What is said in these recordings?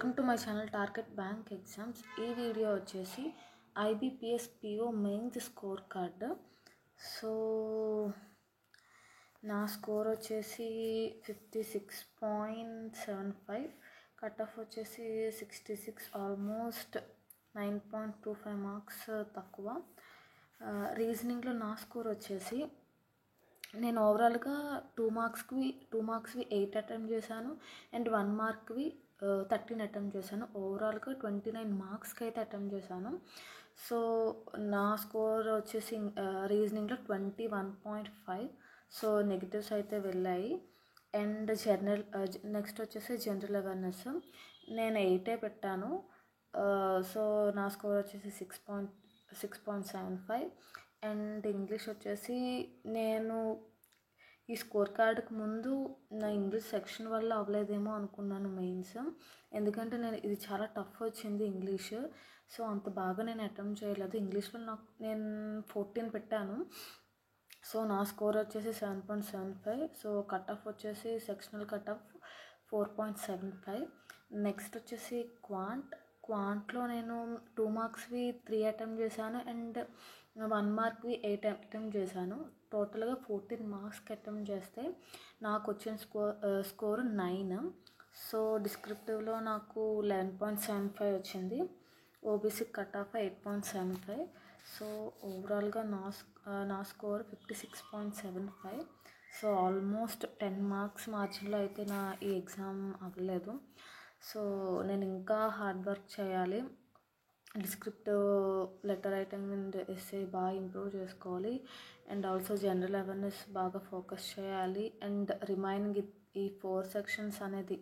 Welcome to my channel target bank exams. ఈ video వచ్చేసి IBPS PO mains score card. So నా score వచ్చేసి 56.75, cut off వచ్చేసి 66, almost 9.25 marks తక్కువ. రీజనింగ్లో నా స్కోర్ వచ్చేసి నేను ఓవరాల్గా 2 మార్క్స్వి 8 అటెంప్ట్ చేశాను అండ్ 1 మార్క్వి 13 అటెంప్ట్ చేశాను. ఓవరాల్గా 29 మార్క్స్కి అయితే అటెంప్ట్ చేశాను. సో నా స్కోర్ వచ్చేసి రీజనింగ్లో 21.5. సో నెగిటివ్స్ అయితే వెళ్ళాయి. అండ్ నెక్స్ట్ వచ్చేసి జనరల్ అవేర్నెస్ నేను 8 పెట్టాను. సో నా స్కోర్ వచ్చేసి 6.75. అండ్ ఇంగ్లీష్ వచ్చేసి నేను ఈ స్కోర్ కార్డుకి ముందు నా ఇంగ్లీష్ సెక్షన్ వల్ల అవ్వలేదేమో అనుకున్నాను మెయిన్స్, ఎందుకంటే ఇది చాలా టఫ్ వచ్చింది ఇంగ్లీష్. సో అంత బాగా నేను అటెంప్ట్ చేయలేదు. ఇంగ్లీష్లో నేను 14 పెట్టాను. సో నా స్కోర్ వచ్చేసి 7.75. సో కట్ ఆఫ్ వచ్చేసి సెక్షనల్ కట్ ఆఫ్ 4.75. నెక్స్ట్ వచ్చేసి క్వాంట్లో నేను 2 మార్క్స్వి 3 అటెంప్ట్ చేశాను అండ్ 1 మార్క్వి 8 అటెంప్ట్ చేశాను. టోటల్గా 14 మార్క్స్కి అటెంప్ట్ చేస్తే నాకు వచ్చిన స్కోర్ 9. సో డిస్క్రిప్టివ్లో నాకు 11.75 వచ్చింది. OBC cut off 8.75. సో ఓవరాల్గా నా స్కోర్ 56.75. సో ఆల్మోస్ట్ 10 మార్క్స్ మార్జిన్లో అయితే నా ఈ ఎగ్జామ్ అవ్వలేదు. సో నేను ఇంకా హార్డ్ వర్క్ చేయాలి. Descriptive, letter writing and essay బాగా ఇంప్రూవ్ చేసుకోవాలి. అండ్ ఆల్సో జనరల్ అవేర్నెస్ బాగా ఫోకస్ చేయాలి. అండ్ రిమైనింగ్ ఈ 4 సెక్షన్స్ అనేది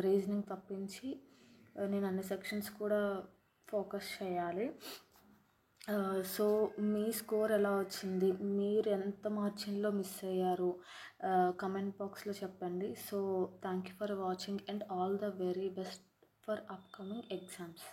రీజనింగ్ తప్పించి నేను అన్ని సెక్షన్స్ కూడా ఫోకస్ చేయాలి. సో మీ స్కోర్ ఎలా వచ్చింది, మీరు ఎంత మార్జిన్లో మిస్ అయ్యారు, కమెంట్ బాక్స్లో చెప్పండి. So thank you for watching and all the very best for upcoming exams.